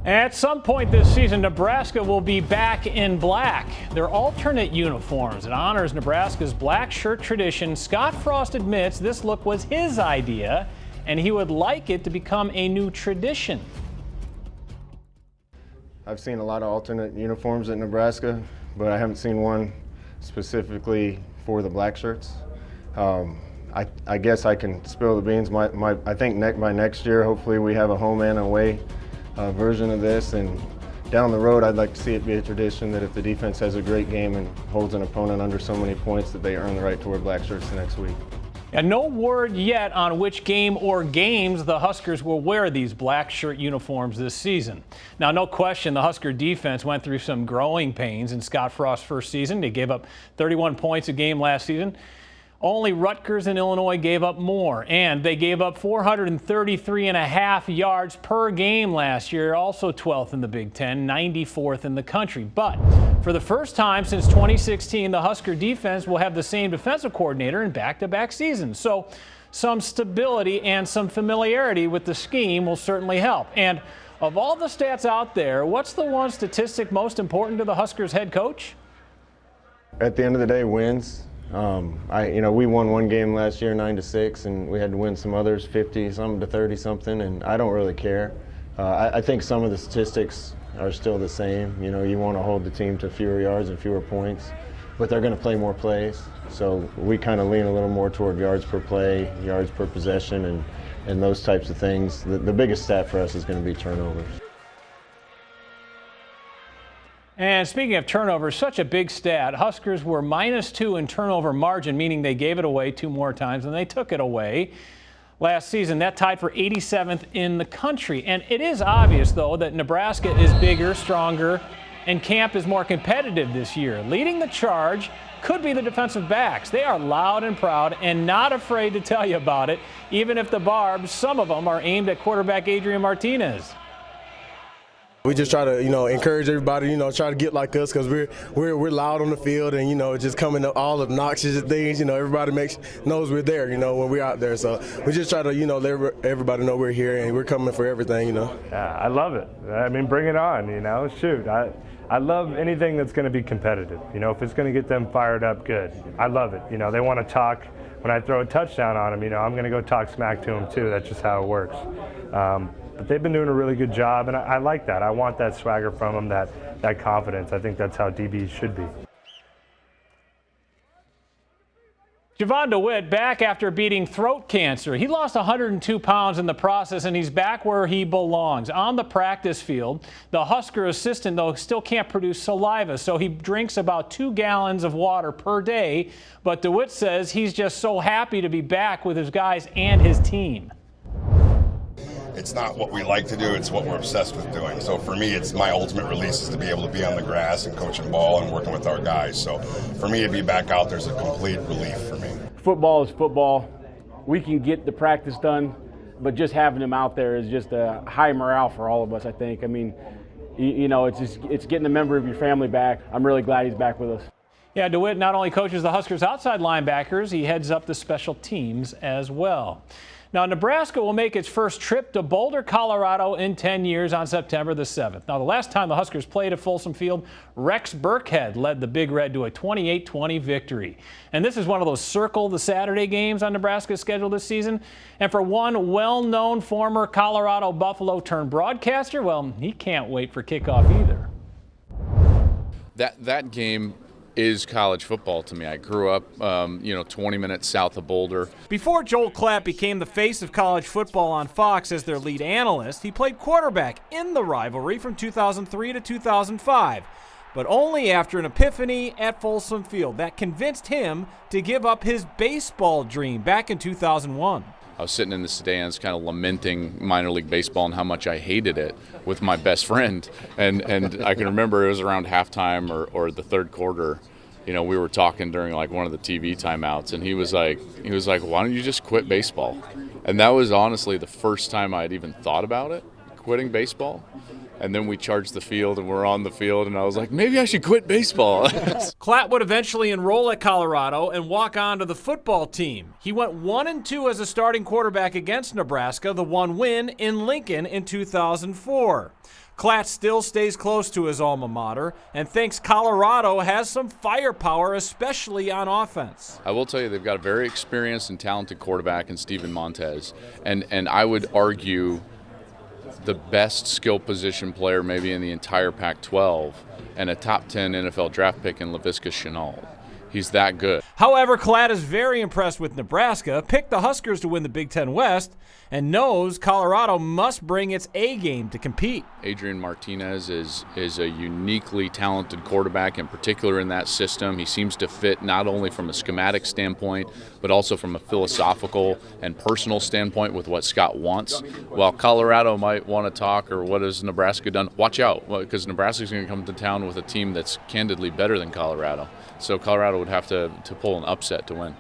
At some point this season, Nebraska will be back in black. Their alternate uniforms. It honors Nebraska's black shirt tradition. Scott Frost admits this look was his idea, and he would like it to become a new tradition. I've seen a lot of alternate uniforms at Nebraska, but I haven't seen one specifically for the black shirts. I guess I can spill the beans. I think by next year, hopefully we have a home and away version of this, and down the road I'd like to see it be a tradition that if the defense has a great game and holds an opponent under so many points that they earn the right to wear black shirts the next week. And no word yet on which game or games the Huskers will wear these black shirt uniforms this season. Now, no question the Husker defense went through some growing pains in Scott Frost's first season. They gave up 31 points a game last season. Only Rutgers and Illinois gave up more, and they gave up 433.5 yards per game last year, also 12th in the Big Ten, 94th in the country. But for the first time since 2016, the Husker defense will have the same defensive coordinator in back-to-back seasons. So some stability and some familiarity with the scheme will certainly help. And of all the stats out there, what's the one statistic most important to the Huskers head coach? At the end of the day, wins. We won one game last year, 9-6, and we had to win some others, 50-something to 30-something, and I don't really care. I think some of the statistics are still the same. You want to hold the team to fewer yards and fewer points, but they're going to play more plays. So we kind of lean a little more toward yards per play, yards per possession, and those types of things. The biggest stat for us is going to be turnovers. And speaking of turnovers, such a big stat. Huskers were -2 in turnover margin, meaning they gave it away 2 more times than they took it away last season. That tied for 87th in the country. And it is obvious, though, that Nebraska is bigger, stronger, and camp is more competitive this year. Leading the charge could be the defensive backs. They are loud and proud and not afraid to tell you about it, even if the barbs, some of them, are aimed at quarterback Adrian Martinez. We just try to, encourage everybody, try to get like us, because we're loud on the field, and just coming up all obnoxious things. Everybody knows we're there, when we're out there. So we just try to, let everybody know we're here and we're coming for everything. Yeah, I love it. I mean, bring it on. Shoot, I love anything that's going to be competitive. If it's going to get them fired up, good. I love it. They want to talk. When I throw a touchdown on them, I'm going to go talk smack to them too. That's just how it works. But they've been doing a really good job, and I like that. I want that swagger from them, that confidence. I think that's how DBs should be. Javon DeWitt back after beating throat cancer. He lost 102 pounds in the process, and he's back where he belongs, on the practice field. The Husker assistant, though, still can't produce saliva, so he drinks about 2 gallons of water per day. But DeWitt says he's just so happy to be back with his guys and his team. It's not what we like to do, it's what we're obsessed with doing. So for me, it's my ultimate release is to be able to be on the grass and coaching ball and working with our guys. So for me to be back out there is a complete relief for me. Football is football. We can get the practice done, but just having him out there is just a high morale for all of us, I think. I mean, it's getting a member of your family back. I'm really glad he's back with us. Yeah, DeWitt not only coaches the Huskers outside linebackers, he heads up the special teams as well. Now, Nebraska will make its first trip to Boulder, Colorado in 10 years on September the 7th. Now, the last time the Huskers played at Folsom Field, Rex Burkhead led the Big Red to a 28-20 victory. And this is one of those circle the Saturday games on Nebraska's schedule this season. And for one well-known former Colorado Buffalo turned broadcaster, well, he can't wait for kickoff either. That game is college football to me. I grew up, 20 minutes south of Boulder. Before Joel Klatt became the face of college football on Fox as their lead analyst, he played quarterback in the rivalry from 2003 to 2005, but only after an epiphany at Folsom Field that convinced him to give up his baseball dream back in 2001. I was sitting in the stands kind of lamenting minor league baseball and how much I hated it with my best friend. And I can remember it was around halftime or the third quarter. We were talking during like one of the TV timeouts, and he was like, why don't you just quit baseball? And that was honestly the first time I'd even thought about it, quitting baseball. And then we charged the field and we're on the field, and I was like, maybe I should quit baseball. Klatt would eventually enroll at Colorado and walk on to the football team. He went 1-2 as a starting quarterback against Nebraska, the one win in Lincoln in 2004. Klatt still stays close to his alma mater and thinks Colorado has some firepower, especially on offense. I will tell you, they've got a very experienced and talented quarterback in Steven Montez. And I would argue the best skill position player maybe in the entire Pac-12 and a top 10 NFL draft pick in Laviska Shenault. He's that good. However, Klatt is very impressed with Nebraska, picked the Huskers to win the Big Ten West, and knows Colorado must bring its A game to compete. Adrian Martinez is a uniquely talented quarterback, in particular in that system. He seems to fit not only from a schematic standpoint, but also from a philosophical and personal standpoint with what Scott wants. While Colorado might want to talk, or what has Nebraska done, watch out, because Nebraska's going to come to town with a team that's candidly better than Colorado. So Colorado would have to pull an upset to win.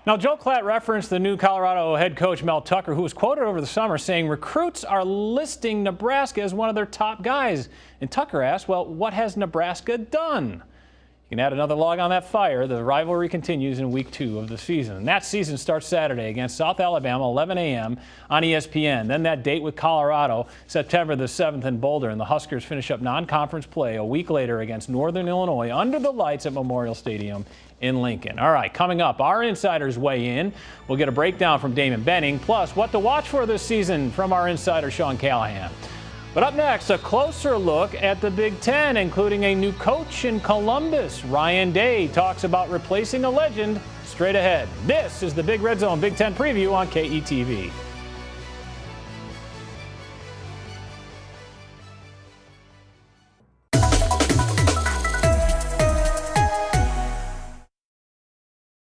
Now, Joe Klatt referenced the new Colorado head coach, Mel Tucker, who was quoted over the summer saying recruits are listing Nebraska as one of their top guys. And Tucker asked, well, what has Nebraska done? You can add another log on that fire. The rivalry continues in week 2 of the season. And that season starts Saturday against South Alabama, 11 a.m. on ESPN. Then that date with Colorado, September the 7th in Boulder. And the Huskers finish up non-conference play a week later against Northern Illinois under the lights at Memorial Stadium in Lincoln. All right, coming up, our insiders weigh in. We'll get a breakdown from Damon Benning, plus what to watch for this season from our insider, Sean Callahan. But up next, a closer look at the Big Ten, including a new coach in Columbus. Ryan Day talks about replacing a legend straight ahead. This is the Big Red Zone Big Ten preview on KETV.